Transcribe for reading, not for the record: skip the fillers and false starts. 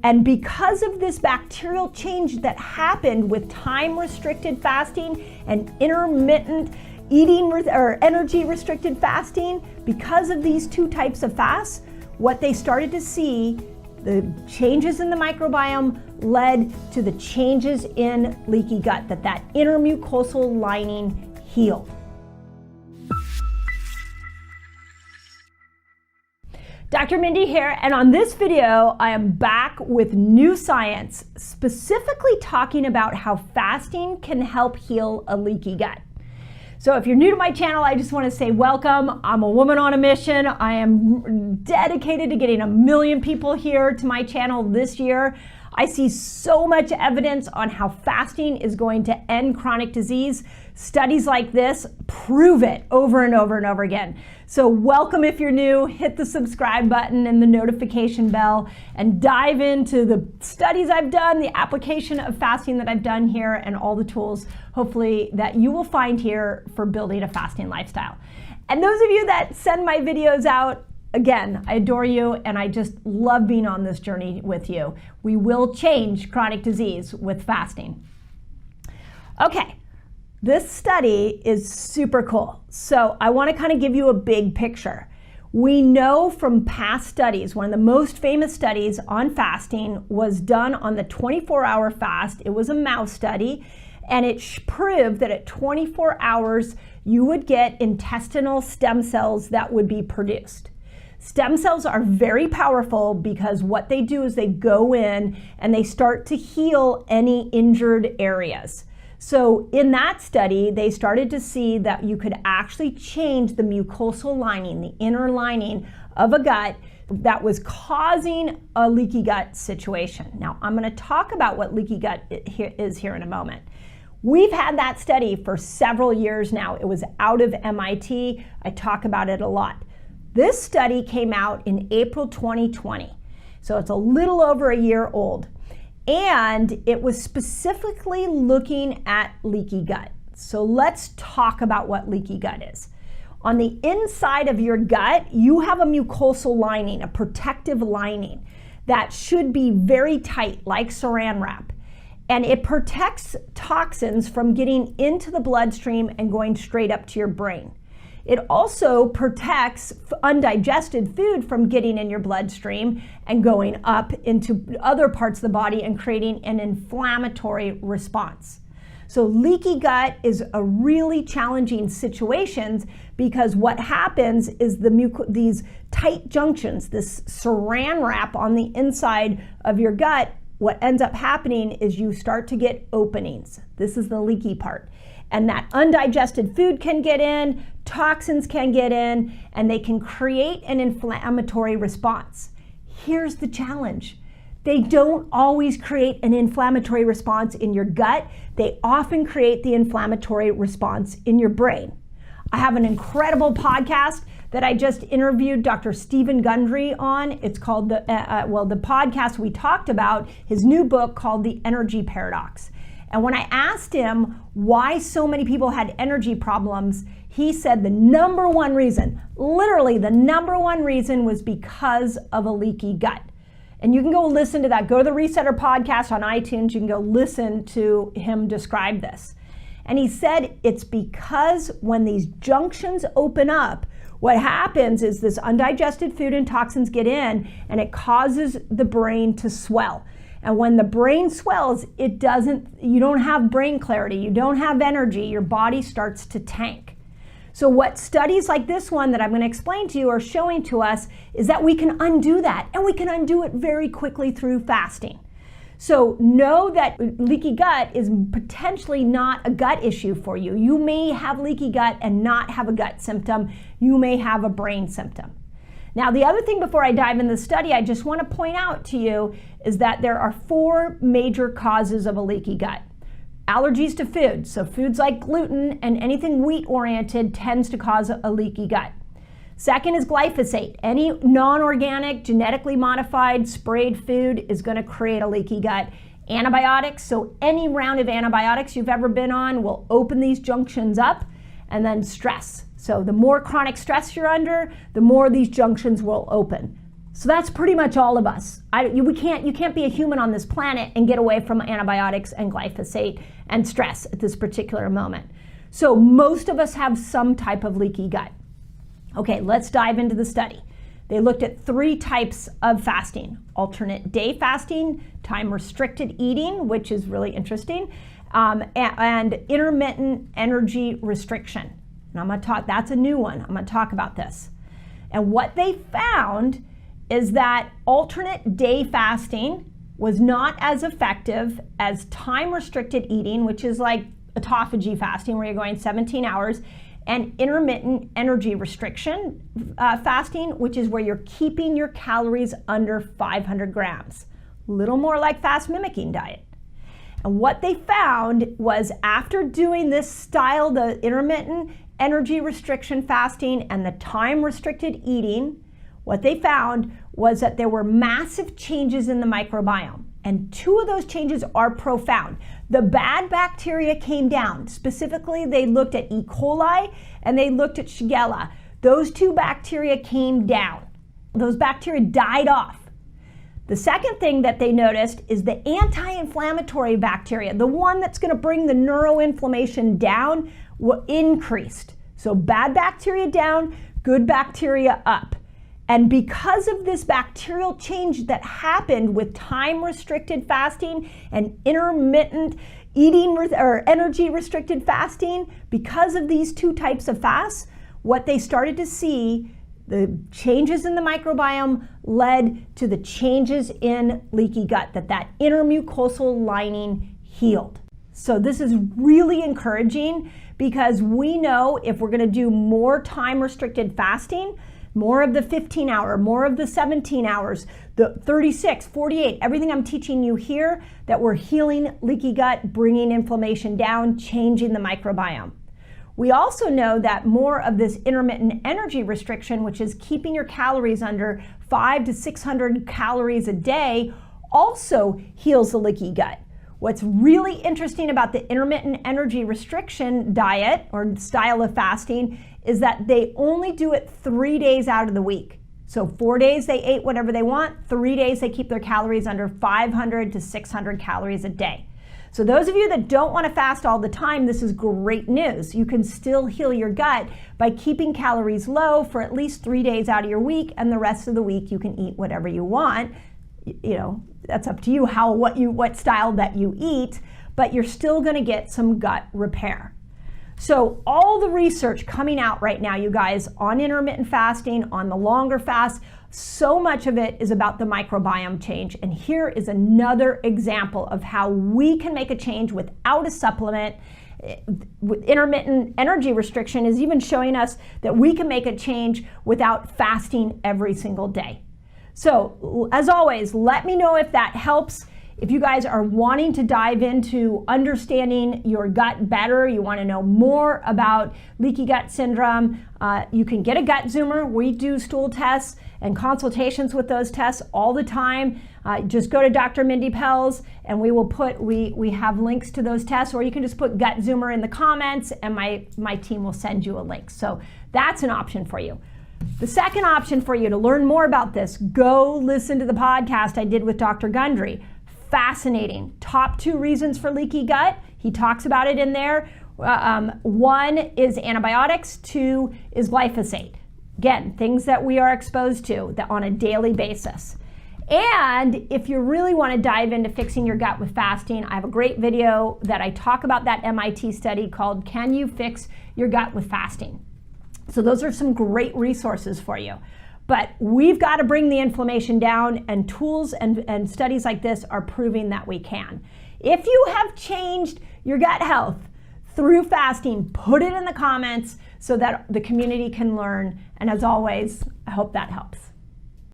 And because of this bacterial change that happened with time-restricted fasting and intermittent eating or energy-restricted fasting, because of these two types of fasts, what they started to see, the changes in the microbiome led to the changes in leaky gut, that intermucosal lining healed. Dr. Mindy here, and on this video, I am back with new science, specifically talking about how fasting can help heal a leaky gut. So if you're new to my channel, I just want to say welcome. I'm a woman on a mission. I am dedicated to getting 1 million people here to my channel this year. I see so much evidence on how fasting is going to end chronic disease. Studies like this prove it over and over and over again. So welcome if you're new, hit the subscribe button and the notification bell and dive into the studies I've done, the application of fasting that I've done here, and all the tools, hopefully, that you will find here for building a fasting lifestyle. And those of you that send my videos out, again, I adore you, and I just love being on this journey with you. We will change chronic disease with fasting. Okay, this study is super cool. So I want to kind of give you a big picture. We know from past studies, one of the most famous studies on fasting was done on the 24-hour fast. It was a mouse study, and it proved that at 24 hours, you would get intestinal stem cells that would be produced. Stem cells are very powerful because what they do is they go in and they start to heal any injured areas. So in that study, they started to see that you could actually change the mucosal lining, the inner lining of a gut that was causing a leaky gut situation. Now, I'm going to talk about what leaky gut is here in a moment. We've had that study for several years now. It was out of MIT. I talk about it a lot. This study came out in April 2020, so it's a little over a year old, and it was specifically looking at leaky gut. So let's talk about what leaky gut is. On the inside of your gut, you have a mucosal lining, a protective lining that should be very tight, like saran wrap, and it protects toxins from getting into the bloodstream and going straight up to your brain. It also protects undigested food from getting in your bloodstream and going up into other parts of the body and creating an inflammatory response. So leaky gut is a really challenging situation because what happens is these tight junctions, this saran wrap on the inside of your gut, what ends up happening is you start to get openings. This is the leaky part. And that undigested food can get in, toxins can get in, and they can create an inflammatory response. Here's the challenge. They don't always create an inflammatory response in your gut. They often create the inflammatory response in your brain. I have an incredible podcast that I just interviewed Dr. Stephen Gundry on. It's called the podcast we talked about, his new book called The Energy Paradox. And when I asked him why so many people had energy problems, he said the number one reason, literally the number one reason, was because of a leaky gut. And you can go listen to that. Go to the Resetter podcast on iTunes. You can go listen to him describe this. And he said it's because when these junctions open up, what happens is this undigested food and toxins get in, and it causes the brain to swell. And when the brain swells, you don't have brain clarity, you don't have energy, your body starts to tank. So what studies like this one that I'm going to explain to you are showing to us is that we can undo that, and we can undo it very quickly through fasting. So know that leaky gut is potentially not a gut issue for you. You may have leaky gut and not have a gut symptom. You may have a brain symptom. Now, the other thing before I dive into the study, I just want to point out to you is that there are 4 major causes of a leaky gut. Allergies to food. So foods like gluten and anything wheat-oriented tends to cause a leaky gut. Second is glyphosate. Any non-organic, genetically modified, sprayed food is going to create a leaky gut. Antibiotics, so any round of antibiotics you've ever been on will open these junctions up. And then stress. So the more chronic stress you're under, the more these junctions will open. So that's pretty much all of us. You can't be a human on this planet and get away from antibiotics and glyphosate and stress at this particular moment. So most of us have some type of leaky gut. Okay, let's dive into the study. They looked at 3 types of fasting: alternate day fasting, time-restricted eating, which is really interesting, and intermittent energy restriction. And I'm going to talk, that's a new one. I'm going to talk about this. And what they found is that alternate day fasting was not as effective as time-restricted eating, which is like autophagy fasting, where you're going 17 hours, and intermittent energy restriction fasting, which is where you're keeping your calories under 500 grams. A little more like fast mimicking diet. And what they found was, after doing this style, the intermittent energy restriction fasting and the time-restricted eating, what they found was that there were massive changes in the microbiome. And 2 of those changes are profound. The bad bacteria came down. Specifically, they looked at E. coli and they looked at Shigella. Those 2 bacteria came down. Those bacteria died off. The second thing that they noticed is the anti-inflammatory bacteria, the one that's going to bring the neuroinflammation down, increased. So bad bacteria down, good bacteria up. And because of this bacterial change that happened with time-restricted fasting and intermittent eating or energy-restricted fasting, because of these 2 types of fasts, what they started to see, the changes in the microbiome led to the changes in leaky gut, that intermucosal lining healed. So this is really encouraging, because we know if we're going to do more time-restricted fasting, more of the 15-hour, more of the 17 hours, the 36, 48, everything I'm teaching you here, that we're healing leaky gut, bringing inflammation down, changing the microbiome. We also know that more of this intermittent energy restriction, which is keeping your calories under 500 to 600 calories a day, also heals the leaky gut. What's really interesting about the intermittent energy restriction diet or style of fasting is that they only do it 3 days out of the week. So 4 days they ate whatever they want, 3 days they keep their calories under 500 to 600 calories a day. So those of you that don't want to fast all the time, this is great news. You can still heal your gut by keeping calories low for at least 3 days out of your week, and the rest of the week you can eat whatever you want. You know, that's up to you what style that you eat, but you're still going to get some gut repair. So all the research coming out right now, you guys, on intermittent fasting, on the longer fast, so much of it is about the microbiome change. And here is another example of how we can make a change without a supplement. Intermittent energy restriction is even showing us that we can make a change without fasting every single day. So as always, let me know if that helps. If you guys are wanting to dive into understanding your gut better, you want to know more about leaky gut syndrome, you can get a gut zoomer. We do stool tests and consultations with those tests all the time. Just go to Dokter Mindy Pelz and we have links to those tests, or you can just put gut zoomer in the comments and my team will send you a link. So that's an option for you. The second option for you to learn more about this, go listen to the podcast I did with Dr. Gundry. Fascinating. Top 2 reasons for leaky gut. He talks about it in there. 1 is antibiotics, 2 is glyphosate. Again, things that we are exposed to on a daily basis. And if you really want to dive into fixing your gut with fasting, I have a great video that I talk about that MIT study called Can You Fix Your Gut with Fasting? So those are some great resources for you. But we've got to bring the inflammation down, and tools and studies like this are proving that we can. If you have changed your gut health through fasting, put it in the comments so that the community can learn. And as always, I hope that helps.